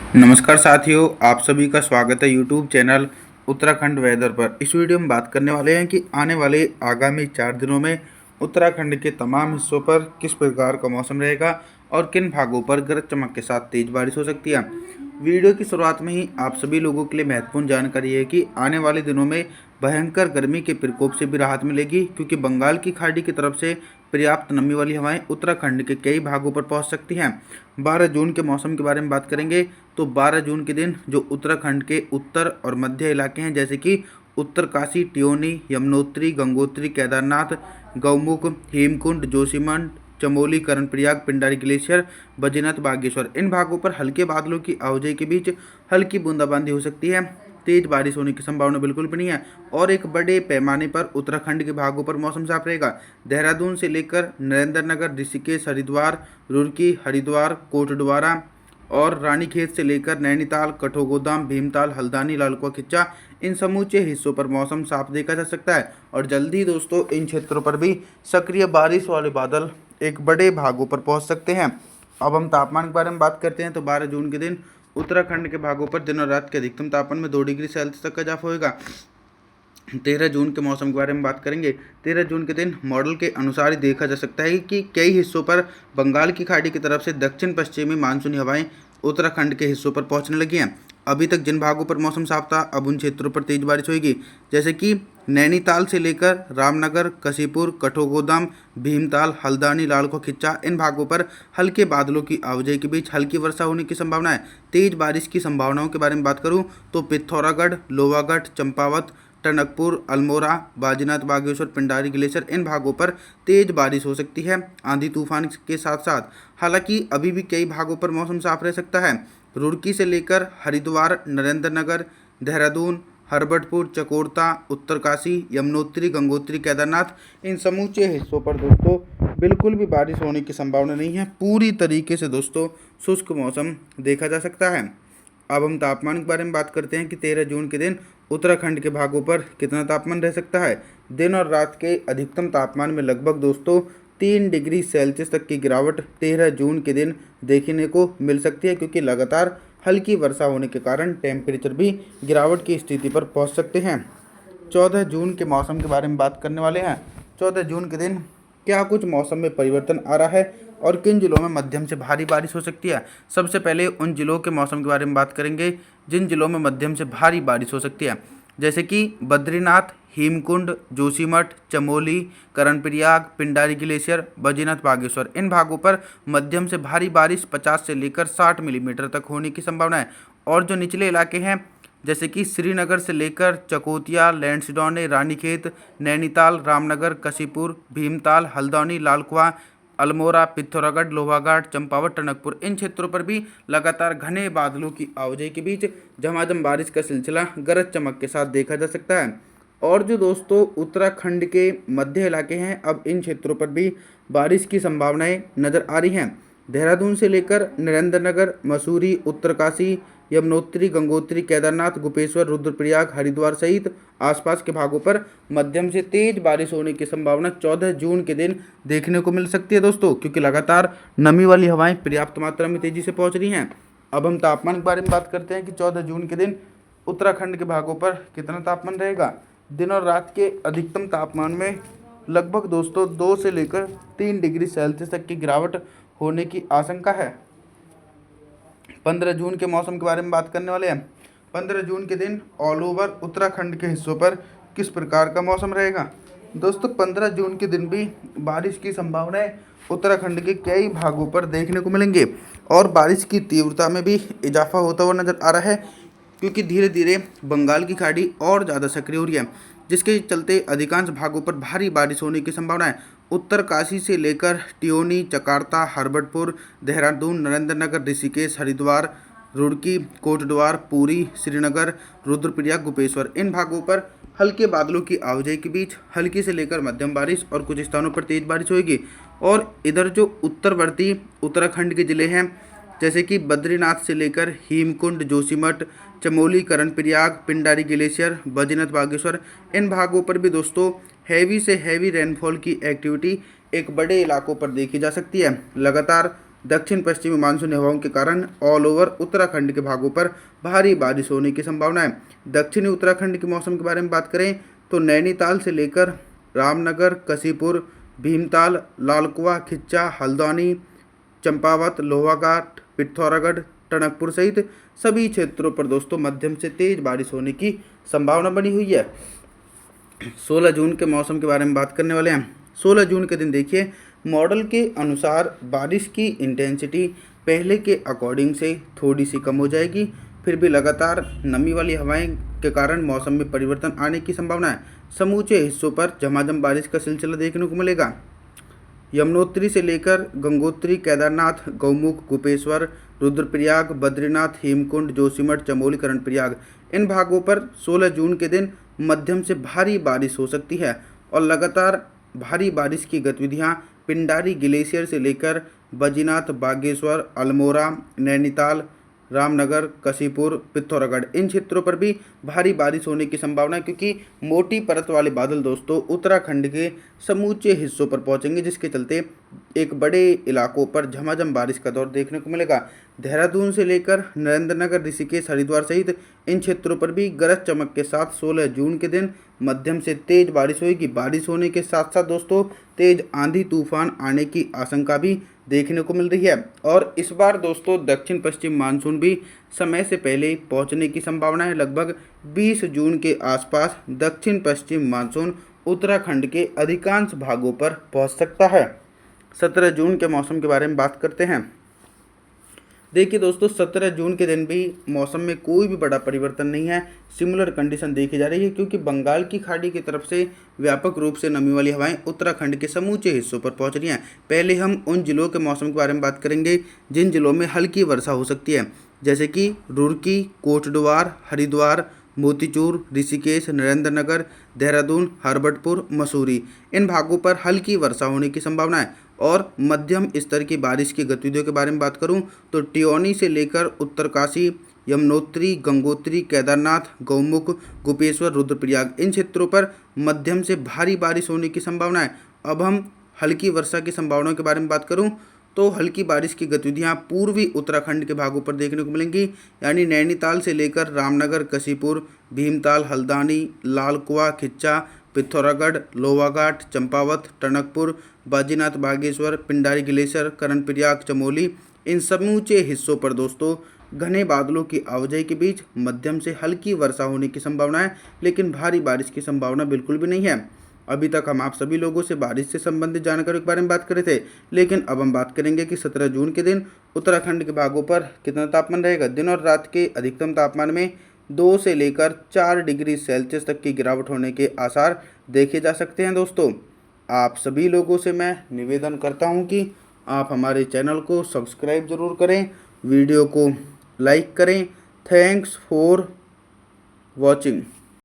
नमस्कार साथियों, आप सभी का स्वागत है यूट्यूब चैनल उत्तराखंड वेदर पर। इस वीडियो में बात करने वाले हैं कि आने वाले आगामी 4 दिनों में उत्तराखंड के तमाम हिस्सों पर किस प्रकार का मौसम रहेगा और किन भागों पर गरज चमक के साथ तेज बारिश हो सकती है। वीडियो की शुरुआत में ही आप सभी लोगों के लिए महत्वपूर्ण जानकारी है कि आने वाले दिनों में भयंकर गर्मी के प्रकोप से भी राहत मिलेगी, क्योंकि बंगाल की खाड़ी की तरफ से पर्याप्त नमी वाली हवाएं उत्तराखंड के कई भागों पर पहुंच सकती हैं। 12 जून के मौसम के बारे में बात करेंगे तो 12 जून के दिन जो उत्तराखंड के उत्तर और मध्य इलाके हैं, जैसे कि उत्तरकाशी, टियोनी, यमुनोत्री, गंगोत्री, केदारनाथ, गौमुख, हेमकुंड, जोशीमठ, चमोली, कर्णप्रयाग, पिंडारी ग्लेशियर, बद्रीनाथ, बागेश्वर, इन भागों पर हल्के बादलों की आवाजाही के बीच हल्की बूंदाबांदी हो सकती है। तेज बारिश होने की संभावना बिल्कुल भी नहीं है और एक बड़े पैमाने पर उत्तराखंड के भागों पर मौसम साफ रहेगा। देहरादून से लेकर नरेंद्रनगर, ऋषिकेश, हरिद्वार, रुड़की, हरिद्वार, कोटद्वारा और रानीखेत से लेकर नैनीताल, कठोगोदाम, भीमताल, हल्द्वानी, लालकुआ खिच्चा, इन समूचे हिस्सों पर मौसम साफ देखा जा सकता है। और जल्दी दोस्तों इन क्षेत्रों पर भी सक्रिय बारिश वाले बादल एक बड़े भागों पर पहुंच सकते हैं। अब हम तापमान के बारे में बात करते हैं तो 12 जून के दिन उत्तराखंड के भागों पर दिन और रात के अधिकतम तापमान में 2 डिग्री सेल्सियस तक का इजाफा होगा। 13 जून के मौसम के बारे में बात करेंगे। 13 जून के दिन मॉडल के अनुसार ही देखा जा सकता है कि कई हिस्सों पर बंगाल की खाड़ी की तरफ से दक्षिण पश्चिमी मानसूनी हवाएं उत्तराखंड के हिस्सों पर पहुंचने लगी हैं। अभी तक जिन भागों पर मौसम साफ था, अब उन क्षेत्रों पर तेज बारिश होगी, जैसे कि नैनीताल से लेकर रामनगर, कशीपुर, कठोगोदाम, भीमताल, हल्द्वानी, लालकुआ खिच्चा, इन भागों पर हल्के बादलों की आवाजाही के बीच हल्की वर्षा होने की संभावना है। तेज बारिश की संभावनाओं के बारे में बात करूं तो पिथौरागढ़, लोहागढ़, चंपावत, टनकपुर, अल्मोड़ा, बाजीनाथ, बागेश्वर, पिंडारी ग्लेशियर, इन भागों पर तेज बारिश हो सकती है आंधी तूफान के साथ साथ। हालांकि अभी भी कई भागों पर मौसम साफ रह सकता है। रुड़की से लेकर हरिद्वार, नरेंद्रनगर, देहरादून, हरबटपुर, चकोरता, उत्तरकाशी, यमुनोत्री, गंगोत्री, केदारनाथ, इन समूचे हिस्सों पर दोस्तों बिल्कुल भी बारिश होने की संभावना नहीं है। पूरी तरीके से दोस्तों शुष्क मौसम देखा जा सकता है। अब हम तापमान के बारे में बात करते हैं कि 13 जून के दिन उत्तराखंड के भागों पर कितना तापमान रह सकता है। दिन और रात के अधिकतम तापमान में लगभग दोस्तों 3 डिग्री सेल्सियस तक की गिरावट 13 जून के दिन देखने को मिल सकती है, क्योंकि लगातार हल्की वर्षा होने के कारण टेम्परेचर भी गिरावट की स्थिति पर पहुंच सकते हैं। 14 जून के मौसम के बारे में बात करने वाले हैं। 14 जून के दिन क्या कुछ मौसम में परिवर्तन आ रहा है और किन जिलों में मध्यम से भारी बारिश हो सकती है। सबसे पहले उन जिलों के मौसम के बारे में बात करेंगे जिन जिलों में मध्यम से भारी बारिश हो सकती है, जैसे कि बद्रीनाथ, हेमकुंड, जोशीमठ, चमोली, कर्णप्रयाग, पिंडारी ग्लेशियर, बद्रीनाथ, बागेश्वर, इन भागों पर मध्यम से भारी बारिश 50 से लेकर 60 मिलीमीटर तक होने की संभावना है। और जो निचले इलाके हैं, जैसे कि श्रीनगर से लेकर चकोतिया, लैंसडौन, रानीखेत, नैनीताल, रामनगर, कशीपुर, भीमताल, हल्द्वानी, लालकुआ, अल्मोड़ा, पिथौरागढ़, लोहागढ़, चंपावत, टनकपुर, इन क्षेत्रों पर भी लगातार घने बादलों की आवाजाही के बीच झमाझम बारिश का सिलसिला गरज चमक के साथ देखा जा सकता है। और जो दोस्तों उत्तराखंड के मध्य इलाके हैं, अब इन क्षेत्रों पर भी बारिश की संभावनाएं नज़र आ रही हैं। देहरादून से लेकर नरेंद्रनगर, मसूरी, उत्तरकाशी, यमुनोत्री, गंगोत्री, केदारनाथ, गोपेश्वर, रुद्रप्रयाग, हरिद्वार सहित आसपास के भागों पर मध्यम से तेज बारिश होने की संभावना 14 जून के दिन देखने को मिल सकती है दोस्तों, क्योंकि लगातार नमी वाली हवाएं पर्याप्त मात्रा में तेजी से पहुंच रही हैं। अब हम तापमान के बारे में बात करते हैं कि 14 जून के दिन उत्तराखंड के भागों पर कितना तापमान रहेगा। दिन और रात के अधिकतम तापमान में लगभग दोस्तों 2 से लेकर 3 डिग्री सेल्सियस तक की गिरावट होने की आशंका है। 15 जून के मौसम के बारे में बात करने वाले हैं। 15 जून के दिन ऑल ओवर उत्तराखंड के हिस्सों पर किस प्रकार का मौसम रहेगा। दोस्तों 15 जून के दिन भी बारिश की संभावनाएं उत्तराखंड के कई भागों पर देखने को मिलेंगे और बारिश की तीव्रता में भी इजाफा होता हुआ नजर आ रहा है, क्योंकि धीरे धीरे बंगाल की खाड़ी और ज़्यादा सक्रिय हो रही है, जिसके चलते अधिकांश भागों पर भारी बारिश होने की संभावना है। उत्तरकाशी से लेकर टियोनी, चकारता, हरबटपुर, देहरादून, नरेंद्रनगर, ऋषिकेश, हरिद्वार, रुड़की, कोटद्वार, पूरी, श्रीनगर, रुद्रप्रयाग, गोपेश्वर, इन भागों पर हल्के बादलों की आवाजाही के बीच हल्की से लेकर मध्यम बारिश और कुछ स्थानों पर तेज बारिश होगी। और इधर जो उत्तरवर्ती उत्तराखंड के ज़िले हैं, जैसे कि बद्रीनाथ से लेकर हेमकुंड, जोशीमठ, चमोली, कर्णप्रयाग, पिंडारी ग्लेशियर, बद्रीनाथ, बागेश्वर, इन भागों पर भी दोस्तों हैवी से हैवी रेनफॉल की एक्टिविटी एक बड़े इलाकों पर देखी जा सकती है। लगातार दक्षिण पश्चिमी मानसूनी हवाओं के कारण ऑल ओवर उत्तराखंड के भागों पर भारी बारिश होने की संभावना है। दक्षिणी उत्तराखंड के मौसम के बारे में बात करें तो नैनीताल से लेकर रामनगर, कसीपुर, भीमताल, लालकुआ, खिच्चा, हल्द्वानी, चंपावत, लोहाघाट, पिथौरागढ़, टनकपुर सहित सभी क्षेत्रों पर दोस्तों मध्यम से तेज बारिश होने की संभावना बनी हुई है। 16 जून के मौसम के बारे में बात करने वाले हैं। 16 जून के दिन देखिए, मॉडल के अनुसार बारिश की इंटेंसिटी पहले के अकॉर्डिंग से थोड़ी सी कम हो जाएगी, फिर भी लगातार नमी वाली हवाएं के कारण मौसम में परिवर्तन आने की संभावना है। समूचे हिस्सों पर झमाझम बारिश का सिलसिला देखने को मिलेगा। यमुनोत्री से लेकर गंगोत्री, केदारनाथ, गौमुख, गोपेश्वर, रुद्रप्रयाग, बद्रीनाथ, हेमकुंड, जोशीमठ, चमोली, कर्णप्रयाग इन भागों पर 16 जून के दिन मध्यम से भारी बारिश हो सकती है और लगातार भारी बारिश की गतिविधियां पिंडारी ग्लेशियर से लेकर बद्रीनाथ, बागेश्वर, अल्मोड़ा, नैनीताल, रामनगर, कसीपुर, पिथौरागढ़ इन क्षेत्रों पर भी भारी बारिश होने की संभावना है, क्योंकि मोटी परत वाले बादल दोस्तों उत्तराखंड के समूचे हिस्सों पर पहुंचेंगे, जिसके चलते एक बड़े इलाकों पर झमाझम बारिश का दौर देखने को मिलेगा। देहरादून से लेकर नरेंद्रनगर, ऋषिकेश, हरिद्वार सहित इन क्षेत्रों पर भी गरज चमक के साथ 16 जून के दिन मध्यम से तेज बारिश होगी। बारिश होने के साथ साथ दोस्तों तेज आंधी तूफान आने की आशंका भी देखने को मिल रही है और इस बार दोस्तों दक्षिण पश्चिम मानसून भी समय से पहले पहुंचने की संभावना है। लगभग 20 जून के आसपास दक्षिण पश्चिम मानसून उत्तराखंड के अधिकांश भागों पर पहुंच सकता है। 17 जून के मौसम के बारे में बात करते हैं। देखिए दोस्तों, 17 जून के दिन भी मौसम में कोई भी बड़ा परिवर्तन नहीं है। सिमिलर कंडीशन देखी जा रही है, क्योंकि बंगाल की खाड़ी की तरफ से व्यापक रूप से नमी वाली हवाएं उत्तराखंड के समूचे हिस्सों पर पहुंच रही हैं। पहले हम उन जिलों के मौसम के बारे में बात करेंगे जिन जिलों में हल्की वर्षा हो सकती है, जैसे कि रुड़की, कोटद्वार, हरिद्वार, मोतीचूर, ऋषिकेश, नरेंद्रनगर, देहरादून, हरबटपुर, मसूरी इन भागों पर हल्की वर्षा होने की संभावना है। और मध्यम स्तर की बारिश की गतिविधियों के बारे में बात करूं तो टियोनी से लेकर उत्तरकाशी, यमुनोत्री, गंगोत्री, केदारनाथ, गौमुख, गोपेश्वर, रुद्रप्रयाग इन क्षेत्रों पर मध्यम से भारी बारिश होने की संभावना है। अब हम हल्की वर्षा की संभावनाओं के बारे में बात करूं तो हल्की बारिश की गतिविधियां पूर्वी उत्तराखंड के भागों पर देखने को मिलेंगी, यानी नैनीताल से लेकर रामनगर, कसीपुर, भीमताल, हल्द्वानी, लालकुआ, खिच्चा, पिथौरागढ़, लोहाघाट, चंपावत, टनकपुर, बद्रीनाथ, बागेश्वर, पिंडारी ग्लेशियर, कर्णप्रयाग, चमोली इन समूचे हिस्सों पर दोस्तों घने बादलों की आवाजाही के बीच मध्यम से हल्की वर्षा होने की संभावना है, लेकिन भारी बारिश की संभावना बिल्कुल भी नहीं है। अभी तक हम आप सभी लोगों से बारिश से संबंधित जानकारी के बारे में बात कर रहे थे, लेकिन अब हम बात करेंगे कि 17 जून के दिन उत्तराखंड के भागों पर कितना तापमान रहेगा। दिन और रात के अधिकतम तापमान में 2 से लेकर 4 डिग्री सेल्सियस तक की गिरावट होने के आसार देखे जा सकते हैं। दोस्तों, आप सभी लोगों से मैं निवेदन करता हूं कि आप हमारे चैनल को सब्सक्राइब जरूर करें, वीडियो को लाइक करें। Thanks for watching.